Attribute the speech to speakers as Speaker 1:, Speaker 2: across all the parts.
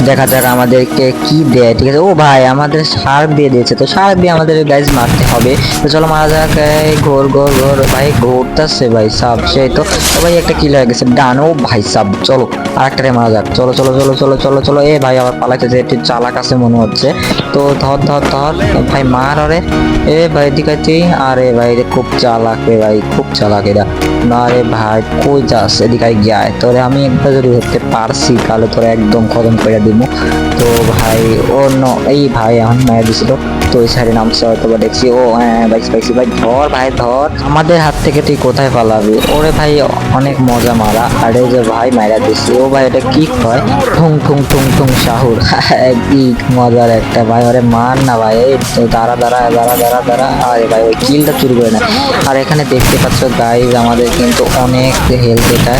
Speaker 1: দেখা যাক আমাদেরকে কি দেয়। ঠিক আছে, ও ভাই আমাদের শার্ক দিয়ে দিয়েছে, তো শার্ক দিয়ে আমাদের গাইজ মারতে হবে। তো চলো মারা যাক। ঘোর ঘোর ঘোর ভাই, ঘুরতেছে ভাই সাব, সেই তো ভাই একটা কিল হয়ে গেছে ডান। ও ভাই সাব, চলো আরেকটারে মারা যাক। চলো চলো চলো চলো চলো চলো। এ ভাই আবার পালাইতেছে, একটু চালাক আছে মনে হচ্ছে। তো ধর ধর ধর ভাই, মার। আরে এ ভাই এদিকে, আরে ভাই খুব চালাক রে ভাই, খুব চালাক এরা। না রে ভাই, কই যাস, এদিকে গিয়ে তোরে আমি একবার যদি ধরতে পারছি তাহলে তোরা একদম খতম করে দিব। তো ভাই ও এই ভাই এখন মেরে দিছিল, তো ওই সাইডে নামছে হয়তো বা দেখছি। ও হ্যাঁ ভাই পাইছি ভাই, ধর ভাই ধর, আমাদের হাত থেকে তুই কোথায় পালাবি। ওরে ভাই অনেক মজা মারা। আরে যে ভাই মারা দিছি। ও ভাই এটা কি হয়, ঠুং ঠুং ঠুং ঠুং শাহুর। কি মজার একটা ভাই, ওরে মার না ভাই। এই তো দাঁড়া দাঁড়া দাঁড়া দাঁড়া দাঁড়া, আরে ভাই ওই কিলটা চুরি করে না। আর এখানে দেখতে পাচ্ছ গাইজ আমাদের কিন্তু অনেক হেলথ এটা।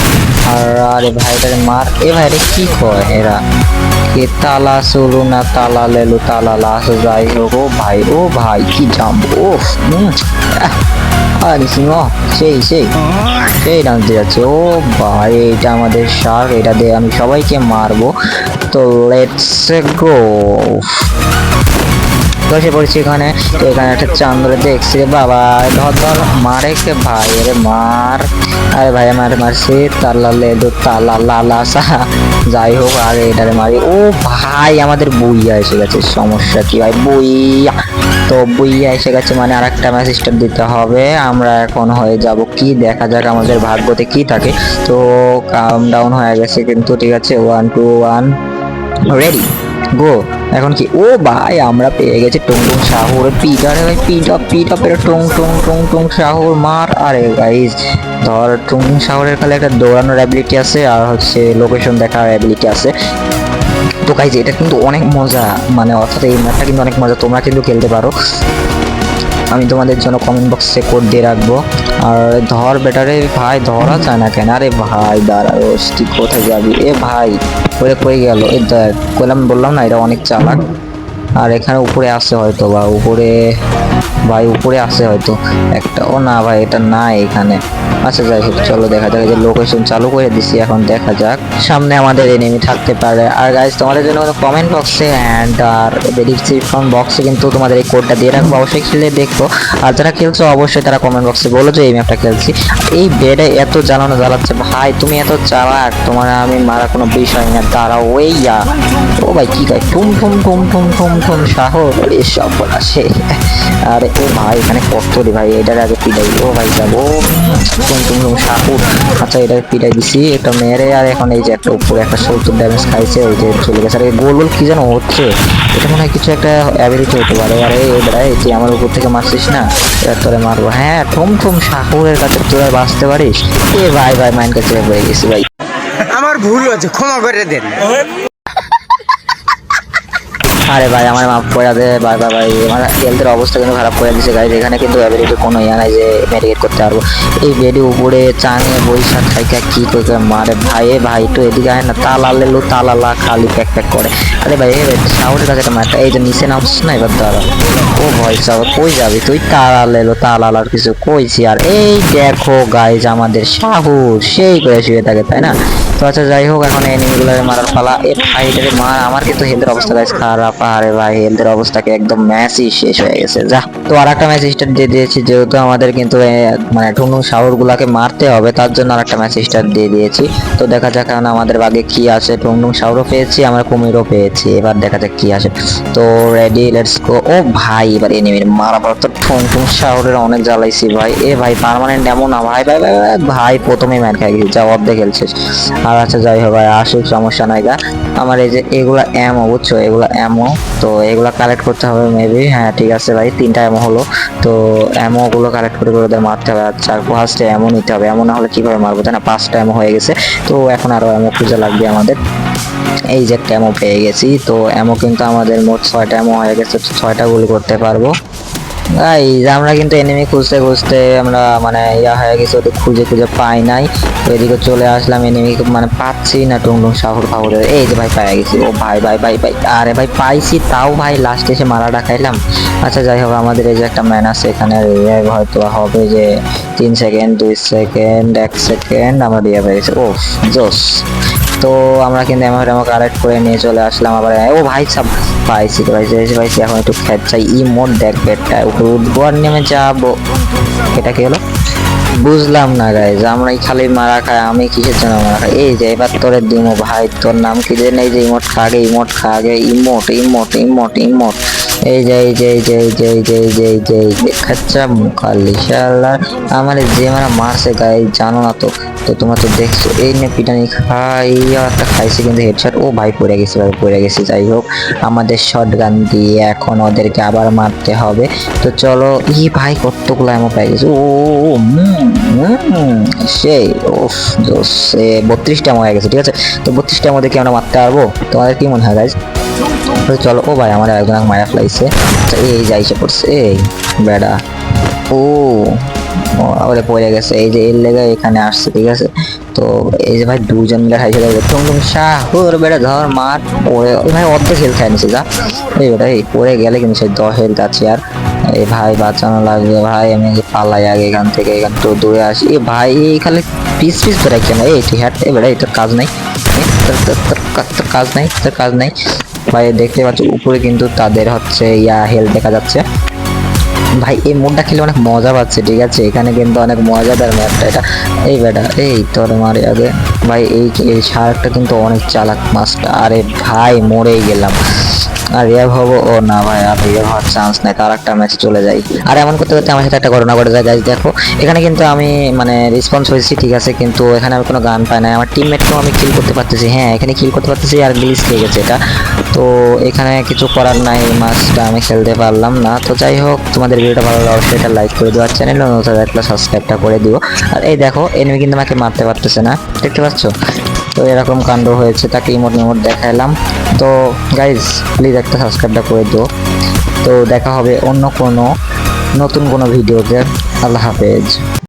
Speaker 1: আর আরে ভাই এটারে মার। এ ভাই এটা কি কয় এরা, কে তালা শুরু না তালা লেলু তালা লাস, যাই হোক। ও ভাই কি জাম্প, ও আরে সিংহ, সেই সেই সেই ডান্স দিয়ে যাচ্ছে। ও ভাই এটা আমাদের শার্ক, এটা দিয়ে আমি সবাইকে মারবো। তো লেটস গো। বসে পড়েছি এখানে। তো এখানে একটা চান্দ্র দেখছি রে বাবা, ধর ধর মারে কে ভাই, আরে মার। আরে ভাই মারে মারছি, তালা লেদু তালা লালা সাহা, যাই হোক আগে এটারে মারি। ও ভাই আমাদের বইয়া এসে গেছে, সমস্যা কি ভাই, বইয়া। তো বইয়া এসে গেছে মানে আর একটা ম্যাচ স্টার্ট দিতে হবে। আমরা এখন হয়ে যাব কি, দেখা যাক আমাদের ভাগ্যতে কি থাকে। তো কাম ডাউন হয়ে গেছে কিন্তু, ঠিক আছে 1 2 1 রেডি গো। এখন কি, ও ভাই আমরা পেয়ে গেছি টুং টুং শাহুর পিটারে ভাই, পিটা পিটা পেরে টুং টুং টুং টুং শাহুর মার। আরে গাইস ধর, টুং টুং শাহুরের খালি একটা দৌড়ানোর অ্যাবিলিটি আছে আর হচ্ছে লোকেশন দেখার অ্যাবিলিটি আছে। তো গাইস এটা কিন্তু অনেক মজা, মানে অর্থাৎ এই ম্যাপটা কিন্তু অনেক মজা, তোমরা কিন্তু খেলতে পারো। আমি তোমাদের জন্য কমেন্ট বক্সে কোড দিয়ে রাখবো। আর ধর বেটারে ভাই, ধরা যায় না কেন, আরে ভাই দাঁড়া তুই কোথায় যাবি। এ ভাই ওরে কই গেল, এ দেখ কইলাম, বললাম না এটা অনেক চালাক। আর এখানে উপরে আসে হয়তো, বা উপরে ভাই উপরে আসে হয়তো একটা। ও না ভাই এটা না এখানে। আচ্ছা যাই হোক চলো দেখা যাক, যে লোকেশন চালু করে দিছি, এখন দেখা যাক সামনে আমাদের এনিমি থাকতে পারে। আর গাইজ তোমাদের জন্য কমেন্ট বক্সে অ্যান্ড আর ডেসক্রিপশন বক্সে কিন্তু তোমাদের এই কোডটা দিয়ে রাখবো, অবশ্যই খেলে দেখো। আর যারা খেলছো অবশ্যই তারা কমেন্ট বক্সে বলো যে এই ম্যাপটা খেলছি। এই বেডে এত জ্বালানো জ্বালাচ্ছে ভাই, তুমি এত চালাক, তোমার আমি মারা কোনো বিষয় না। দাঁড়াও ওইয়া, ও ভাই কি কয়, ঠুম ঠুম ঠুম ঠুম ঠুম ঠুম শাহর, এসব বলাছে। আরে ও ভাই এখানে কত রে ভাই, এটার আগে পিটাই। ও ভাই যাবো টুম টুম টুম শাহুর। আচ্ছা এটা পিটাই দিছি, এটা মেরে। আর এখন এই যে একটা উপরে একটা 70 ড্যামেজ খাইছে, ওই যে চলে গেছে। আর গোল গোল কি যেন হচ্ছে, এটা মনে হয় কিছু একটা অ্যাবিলিটি হতে পারে। আরে এবারে তুই আমার উপর থেকে মারছিস না, এবার তোরে মারবো। হ্যাঁ ঠুম ঠুম শাহুরের কাছে তোরা বাঁচতে পারিস। এ ভাই ভাই মাইন্ড কাছে হয়ে গেছি ভাই,
Speaker 2: আমার ভুল হয়েছে, ক্ষমা করে দেন।
Speaker 1: আরে ভাই আমার মাফ করে দে ভাই। ভাই ভাই আমার হেলথের অবস্থা কিন্তু খারাপ করে দিছে গাইজ, এখানে কিন্তু অ্যাবিলিটি কোনো ইয়া নাই যে মেডিকেট করতে পারবো। এই বেডে উপরে চাঙে বৈশা খাইকা কি করে মারে ভাই। এ ভাই তো এদিকে আয় না, তালা লেলু তালালা খালি প্যাক প্যাক করে। আরে ভাই সাউন্ডের কাছে একটা মারটা, এই যে নিচে নামছিস না এবার দাঁড়া। ও ভয় সব কই যাবি তুই, তালা লেলু তালালার কিছু কইছি। আর এই দেখো গাইজ আমাদের সাহস সেই করে শুয়ে থাকে তাই না। তো আচ্ছা যাই হোক, এখন এনিমিগুলোর মারার পালা। এ ভাই এটারে মার, আমার কিন্তু হেলথের অবস্থা গাইজ খারাপ। আরে ভাই হেলথের অবস্থাকে একদম ম্যাচই শেষ হয়ে গেছে। যা, তো আর একটা ম্যাচ স্টার্ট দিয়ে দিয়েছি, যেহেতু আমাদের কিন্তু মানে টুনু শাওর গুলাকে মারতে হবে, তার জন্য আর একটা ম্যাচ স্টার্ট দিয়ে দিয়েছি। তো দেখা যাক এখন আমাদের ভাগে কি আছে। টুনটুন শাওরও পেয়েছি, আমরা কুমিরও পেয়েছি, এবার দেখা যাক কি আসে। তো রেডি লেটস গো। ও ভাই এবার এনিমির মারা পর তো টুনটুন শাওরের অনেক জ্বালাইছি ভাই। এ ভাই পার্মানেন্ট এমন না ভাই, ভাই ভাই ভাই প্রথমেই ম্যাচ খাই গেছি, যা অর্ধেক খেলছিস। আর আচ্ছা যাই হোক ভাই, আসুক সমস্যা নাই গা। আমার এই যে এগুলা এমো বুঝছো, এগুলা এমো, তো এগুলা কালেক্ট করতে হবে মেবি। হ্যাঁ ঠিক আছে ভাই, 3টা এমো হলো। তো এমো গুলো কালেক্ট করে করে ওদের মারতে হবে। আচ্ছা ফার্স্টে এমো নিতে হবে, এমো না হলে কিভাবে মারবো তাই না। 5টা এমো হয়ে গেছে, তো এখন আরো এমো খুঁজে লাগবে আমাদের। এই যে একটা এমো পেয়ে গেছি, তো এমো কিন্তু আমাদের মোট 6টা এমো হয়ে গেছে, 6টা গুলি করতে পারবো। গাইজ আমরা কিন্তু এনিমি খুঁজতে খুঁজতে আমরা মানে ইয়া হয়ে গেছে, ওদের খুঁজে খুঁজে পাই নাই। তো এদিকে চলে আসলাম, এনিমি মানে পাচ্ছি না টুংটুং শাহুর ফাহুরের। এই যে ভাই পেয়ে গেছি। ও ভাই ভাই ভাই ভাই, আরে ভাই পাইছি, তাও ভাই লাস্টে এসে মারাটা খাইলাম। আচ্ছা যাই হোক, আমাদের এই যে একটা ম্যান আছে এখানে, রিভাইভ হয়তো হবে যে 3 সেকেন্ড 2 সেকেন্ড 1 সেকেন্ড, আমরা রিভাইভ হয়ে গেছে। ও জোস। তো আমরা কিন্তু এমন কালেক্ট করে নিয়ে চলে আসলাম আবার। ও ভাই সাব পাইছি তো পাইছি এখন একটু খেত চাই ইমোট দেখ বেটটা উপরে উঠবো আর নেমে যাবো। এটা কি হলো বুঝলাম না গাইজ, আমরাই খালি মারা খাই, আমি কিসের জন্য মারা খাই? এই যে এবার তোরে দিমো ভাই, তোর নাম কি যে নেই যে ইমোট খাগে ইমোট ইমোট এই যে এই যে এই যে এই যে এই যে এই যে এই যে এই যে খাচ্চা মুখালি শালা আমার যে মারা মারছে গায়ে জানো না তো? তো তোমরা তো দেখছো এই নে পিটানি খাই একটা খাইছে কিন্তু হেডশট। ও ভাই পড়ে গেছে। যাই হোক আমাদের শটগান দিয়ে এখন ওদেরকে আবার মারতে হবে। তো চলো ই ভাই কতগুলো এমন পেয়ে গেছে। ও সেই ওফ 32টা হয়ে গেছে। ঠিক আছে, তো 32টার মধ্যে কি আমরা মারতে পারবো? তোমাদের কি মনে হয় গাইজ? তো চলো। ও ভাই আমার একজন মারা ফেলাইছে। এই যাইছে পড়ছে এই বেড়া। ও আবার পড়ে গেছে এই যে এর লেগে এখানে আসছে। ঠিক আছে, তো এই যে ভাই দুজন মিলে খাইছে টুমটুম শাহ ওর বেড়া ধর মার পড়ে ভাই অর্ধেক হেল খাই নিছে যা। এই বেটা এই পড়ে গেলে কিন্তু সেই 10 হেলথ আছে আর। এই ভাই বাঁচানো লাগবে ভাই, আমি পালাই আগে এখান থেকে, এখান তো দূরে আসি। এ ভাই এই খালি পিস ধরে কেন? এই তুই হ্যাট এ বেটা, এই তোর কাজ নাই, তোর কাজ নাই ভাই। দেখতে পাচ্ছ উপরে কিন্তু তাদের হচ্ছে হেলথ দেখা যাচ্ছে ভাই। এই মোডটা খেলে অনেক মজা পাচ্ছে। ঠিক আছে, এখানে কিন্তু অনেক মজাদার ম্যাপটা এটা। এই বেটা এই তোর মারে আগে ভাই। এই শার্কটা কিন্তু অনেক চালাক মাছটা। আরে ভাই মরেই গেলাম। আর রিয়াভ হবো? ও না ভাই, আর রিয়াভ হওয়ার চান্স নাই, তার একটা ম্যাচে চলে যাই। আর এমন করতে করতে আমার সাথে একটা ঘটনা ঘটে যায় গাইজ। দেখো এখানে কিন্তু আমি মানে রেসপন্স হয়েছি। ঠিক আছে, কিন্তু এখানে আমি কোনো গান পাই না। আমার টিমমেটকেও আমি কিল করতে পারতেছি। হ্যাঁ এখানে কিল করতে পারতেছি আর গ্লিচ খেয়ে গেছে এটা। তো এখানে কিছু করার নাই, মাছটা আমি খেলতে পারলাম না। তো যাই হোক, তোমাদের ভিডিওটা ভালো লাগলে অবশ্যই এটা লাইক করে দিও, আর চ্যানেল নতুন থাকলে সাবস্ক্রাইবটা করে দিও। আর এই দেখো এনিমি কিন্তু আমাকে মারতে পারতেছে না, দেখতে পাচ্ছ? তো এরকম কাণ্ড হয়েছে, তাকে ইমোট দেখাইলাম। তো গাইজ প্লিজ একটা সাবস্ক্রাইবটা করে দিও। তো দেখা হবে অন্য কোনো নতুন কোনো ভিডিওতে। আল্লাহ হাফেজ।